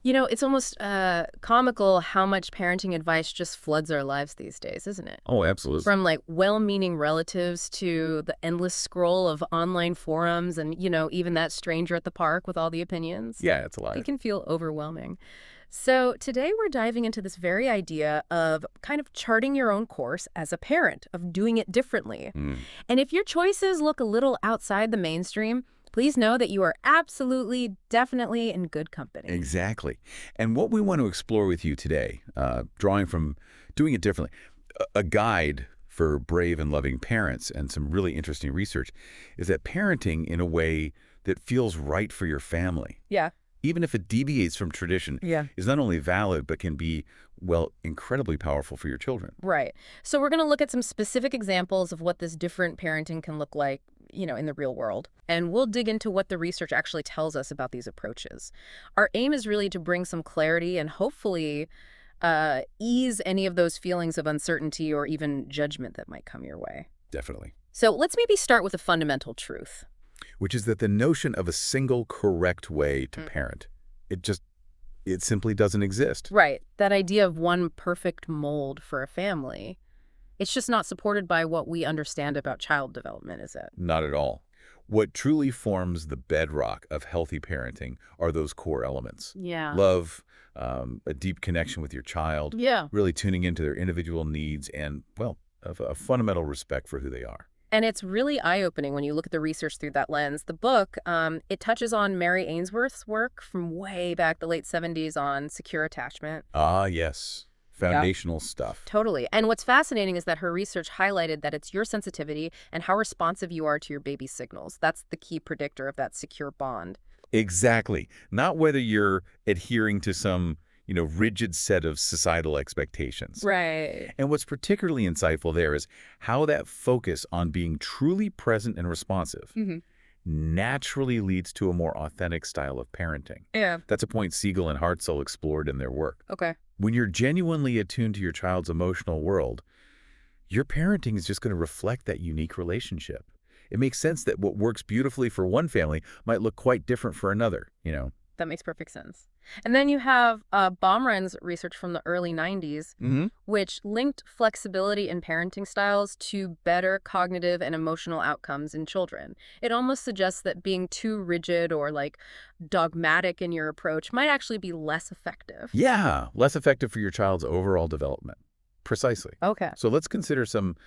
It's almost comical how much parenting advice just floods our lives these days, isn't it? Oh, absolutely. From like well-meaning relatives to the endless scroll of online forums and, even that stranger at the park with all the opinions. Yeah, it's a It lot. can feel overwhelming. So today we're diving into this very idea of kind of charting your own course as a parent, of doing it differently. Mm, And if your choices look a little outside the mainstream, please know that you are absolutely, definitely in good company. exactly. And what we want to explore with you today, drawing from doing it differently, a guide for brave and loving parents and some really interesting research, is that parenting in a way that feels right for your family, Yeah. even if it deviates from tradition, Yeah. is not only valid, but can be, well, incredibly powerful for your children. Right. So we're going to look at some specific examples of what this different parenting can look like, in the real world. And we'll dig into what the research actually tells us about these approaches. Our aim is really to bring some clarity and hopefully ease any of those feelings of uncertainty or even judgment that might come your way. Definitely. So let's maybe start with a fundamental truth. Which is that the notion of a single correct way to Mm. parent, it simply doesn't exist. Right. That idea of one perfect mold for a family, it's just not supported by what we understand about child development, is it? Not at all. What truly forms the bedrock of healthy parenting are those core elements. Yeah. Love, a deep connection with your child, Yeah. really tuning into their individual needs, and, well, a fundamental respect for who they are. And it's really eye-opening when you look at the research through that lens. The book, it touches on Mary Ainsworth's work from way back the late 70s on secure attachment. Ah, yes. Yeah. Foundational stuff. Totally. And what's fascinating is that her research highlighted that it's your sensitivity and how responsive you are to your baby's signals. That's the key predictor of that secure bond. Exactly. Not whether you're adhering to some, rigid set of societal expectations. Right. And what's particularly insightful there is how that focus on being truly present and responsive Hmm. naturally leads to a more authentic style of parenting. Yeah. That's a point Siegel and Hartzell explored in their work. Okay. When you're genuinely attuned to your child's emotional world, your parenting is just going to reflect that unique relationship. It makes sense that what works beautifully for one family might look quite different for another. That makes perfect sense. And then you have Baumrinn's research from the early 90s, Mm-hmm. which linked flexibility in parenting styles to better cognitive and emotional outcomes in children. It almost suggests that being too rigid or like dogmatic in your approach might actually be less effective. Yeah, less effective for your child's overall development. Precisely. Okay. So let's consider some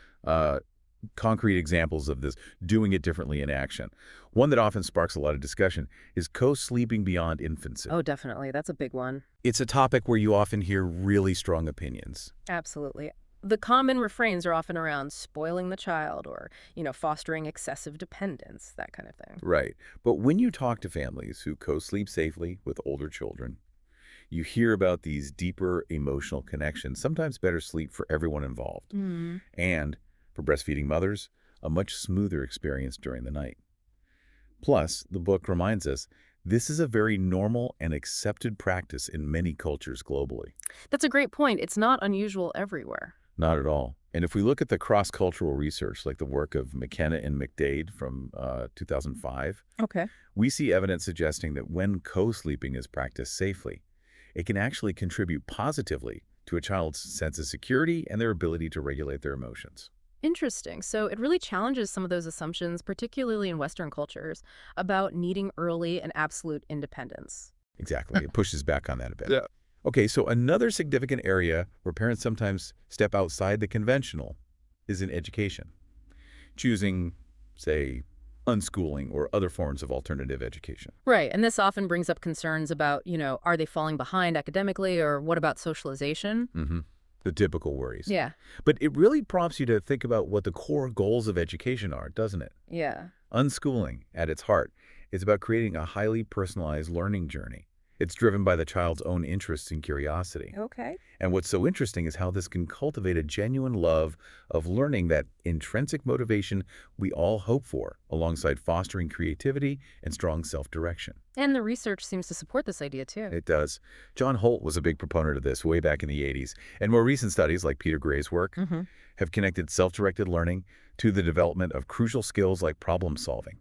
concrete examples of this, doing it differently in action. One that often sparks a lot of discussion is co-sleeping beyond infancy. Oh, definitely. That's a big one. It's a topic where you often hear really strong opinions. Absolutely. The common refrains are often around spoiling the child or, fostering excessive dependence, that kind of thing. Right. But when you talk to families who co-sleep safely with older children, you hear about these deeper emotional connections, sometimes better sleep for everyone involved. Mm. And, for breastfeeding mothers, a much smoother experience during the night. Plus, the book reminds us this is a very normal and accepted practice in many cultures globally. That's a great point. It's not unusual everywhere. Not at all. And if we look at the cross-cultural research, like the work of McKenna and McDade from 2005, Okay. we see evidence suggesting that when co-sleeping is practiced safely, it can actually contribute positively to a child's sense of security and their ability to regulate their emotions. Interesting. So it really challenges some of those assumptions, particularly in Western cultures, about needing early and absolute independence. Exactly. It pushes back on that a bit. Yeah. Okay, so another significant area where parents sometimes step outside the conventional is in education, choosing, say, unschooling or other forms of alternative education. Right. And this often brings up concerns about, are they falling behind academically or what about socialization? Mm-hmm. The typical worries. Yeah. But it really prompts you to think about what the core goals of education are, doesn't it? Yeah. Unschooling, at its heart, is about creating a highly personalized learning journey. It's driven by the child's own interests and curiosity. Okay. And what's so interesting is how this can cultivate a genuine love of learning, that intrinsic motivation we all hope for, alongside fostering creativity and strong self-direction. And the research seems to support this idea, too. It does. John Holt was a big proponent of this way back in the 80s, and more recent studies, like Peter Gray's work, Mm-hmm. have connected self-directed learning to the development of crucial skills like problem solving.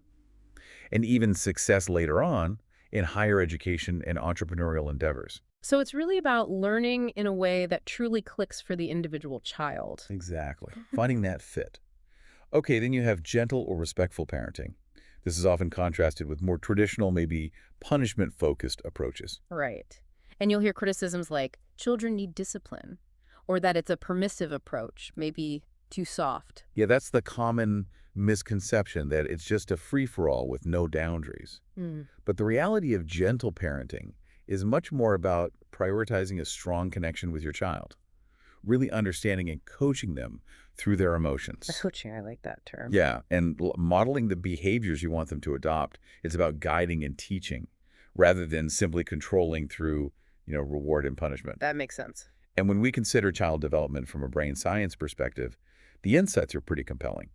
And even success later on in higher education and entrepreneurial endeavors. So it's really about learning in a way that truly clicks for the individual child. Exactly. Finding that fit. Okay, then you have gentle or respectful parenting. This is often contrasted with more traditional, maybe punishment-focused approaches. Right. And you'll hear criticisms like, children need discipline, or that it's a permissive approach, maybe too soft. Yeah, that's the common misconception that it's just a free-for-all with no boundaries. Hmm. But the reality of gentle parenting is much more about prioritizing a strong connection with your child, really understanding and coaching them through their emotions. Coaching, I like that term. Yeah, and modeling the behaviors you want them to adopt. It's about guiding and teaching rather than simply controlling through, reward and punishment. That makes sense. And when we consider child development from a brain science perspective, the insights are pretty compelling.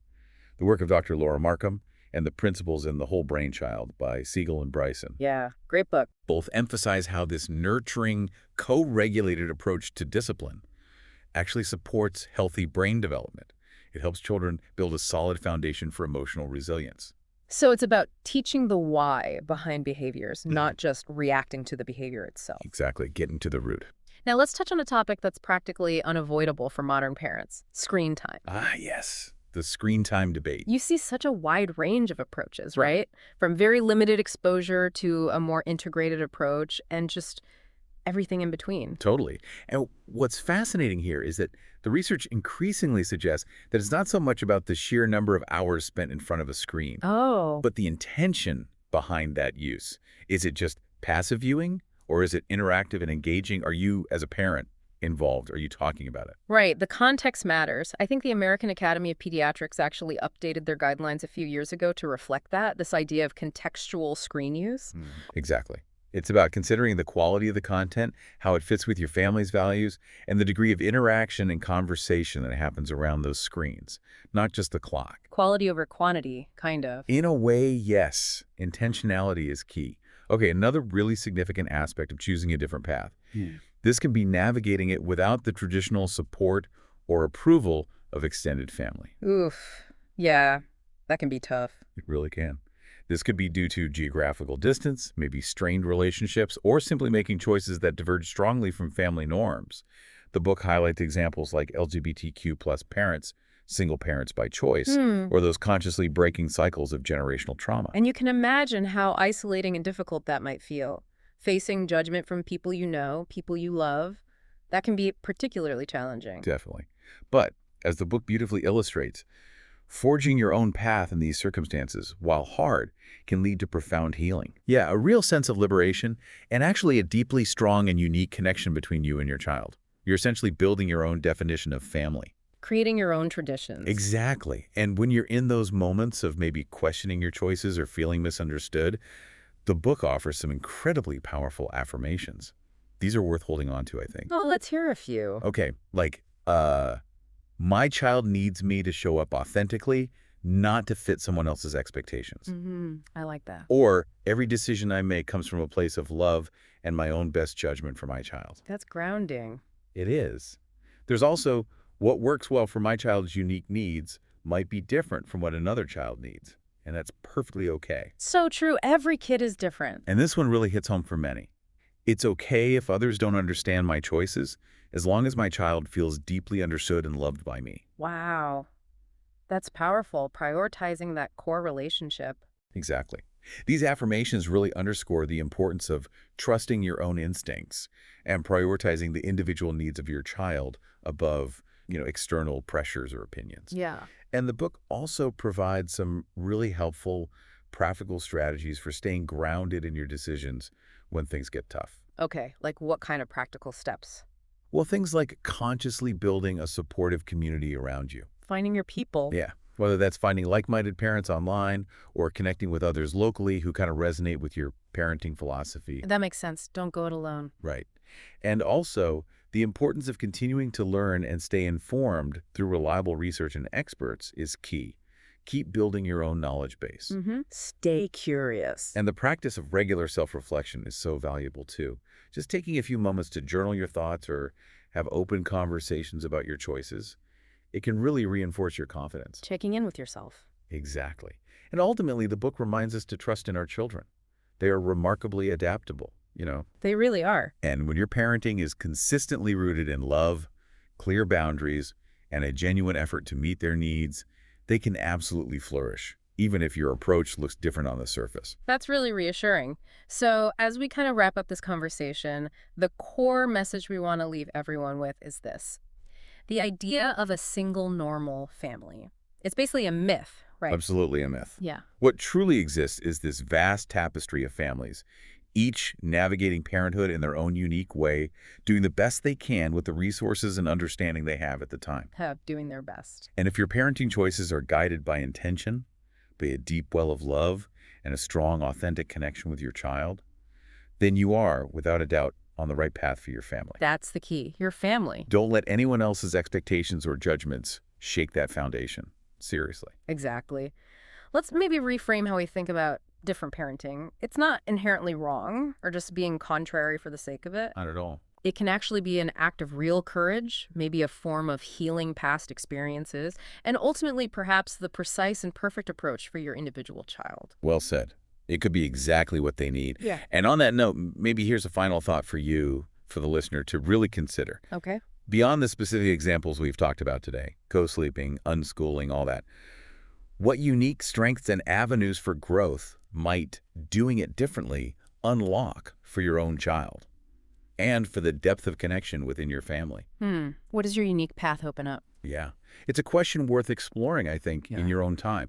The work of Dr. Laura Markham and the Principles in the Whole Brain Child by Siegel and Bryson Yeah, great book. both emphasize how this nurturing, co-regulated approach to discipline actually supports healthy brain development. It helps children build a solid foundation for emotional resilience. So it's about teaching the why behind behaviors, not just reacting to the behavior itself. Exactly, getting to the root. Now let's touch on a topic that's practically unavoidable for modern parents, screen time. Ah, yes, the screen time debate. You see such a wide range of approaches, right? From very limited exposure to a more integrated approach and just everything in between. Totally. And what's fascinating here is that the research increasingly suggests that it's not so much about the sheer number of hours spent in front of a screen, Oh, but the intention behind that use. Is it just passive viewing, or is it interactive and engaging? Are you, as a parent, involved? Are you talking about it? right. The context matters. I think the American Academy of Pediatrics actually updated their guidelines a few years ago to reflect that, this idea of contextual screen use. Exactly. It's about considering the quality of the content, how it fits with your family's values, and the degree of interaction and conversation that happens around those screens, not just the clock. Quality over quantity, kind of. In a way, yes. Intentionality is key. Okay, another really significant aspect of choosing a different path. This can be navigating it without the traditional support or approval of extended family. Oof. Yeah, that can be tough. It really can. This could be due to geographical distance, maybe strained relationships, or simply making choices that diverge strongly from family norms. The book highlights examples like LGBTQ plus parents, single parents by choice, or those consciously breaking cycles of generational trauma. And you can imagine how isolating and difficult that might feel. Facing judgment from people you know, people you love, that can be particularly challenging. Definitely. But, as the book beautifully illustrates, forging your own path in these circumstances, while hard, can lead to profound healing. Yeah, a real sense of liberation, and actually a deeply strong and unique connection between you and your child. You're essentially building your own definition of family. Creating your own traditions. Exactly. And when you're in those moments of maybe questioning your choices or feeling misunderstood, the book offers some incredibly powerful affirmations. These are worth holding on to, I think. Oh, let's hear a few. Okay, like, my child needs me to show up authentically, not to fit someone else's expectations. I like that. Or every decision I make comes from a place of love and my own best judgment for my child. That's grounding. It is. There's also what works well for my child's unique needs might be different from what another child needs, and that's perfectly okay. So true. Every kid is different. And this one really hits home for many. It's okay if others don't understand my choices, as long as my child feels deeply understood and loved by me. Wow. That's powerful, prioritizing that core relationship. Exactly. These affirmations really underscore the importance of trusting your own instincts and prioritizing the individual needs of your child above, external pressures or opinions. Yeah. And the book also provides some really helpful practical strategies for staying grounded in your decisions when things get tough. Okay, like what kind of practical steps? Well, things like consciously building a supportive community around you. Finding your people. Yeah. Whether that's finding like-minded parents online or connecting with others locally who kind of resonate with your parenting philosophy. That makes sense. Don't go it alone. Right. And also, the importance of continuing to learn and stay informed through reliable research and experts is key. Keep building your own knowledge base. Stay curious. And the practice of regular self-reflection is so valuable too. Just taking a few moments to journal your thoughts or have open conversations about your choices, it can really reinforce your confidence. Checking in with yourself. Exactly. And ultimately, the book reminds us to trust in our children. They are remarkably adaptable, They really are. And when your parenting is consistently rooted in love, clear boundaries, and a genuine effort to meet their needs, they can absolutely flourish, even if your approach looks different on the surface. That's really reassuring. So, as we kind of wrap up this conversation, the core message we want to leave everyone with is this: the idea of a single normal family. It's basically a myth, right? Absolutely a myth. Yeah. What truly exists is this vast tapestry of families, each navigating parenthood in their own unique way, doing the best they can with the resources and understanding they have at the time. Doing their best. And if your parenting choices are guided by intention, by a deep well of love, and a strong, authentic connection with your child, then you are, without a doubt, on the right path for your family. That's the key. Your family. Don't let anyone else's expectations or judgments shake that foundation. Seriously. Exactly. Let's maybe reframe how we think about different parenting. It's not inherently wrong or just being contrary for the sake of it. Not at all. It can actually be an act of real courage, maybe a form of healing past experiences, and ultimately perhaps the precise and perfect approach for your individual child. Well said. It could be exactly what they need. Yeah. And on that note, maybe here's a final thought for you, for the listener, to really consider. Okay. Beyond the specific examples we've talked about today, co-sleeping, unschooling, all that, what unique strengths and avenues for growth might doing it differently unlock for your own child and for the depth of connection within your family? What does your unique path open up? Yeah. It's a question worth exploring, I think, in your own time.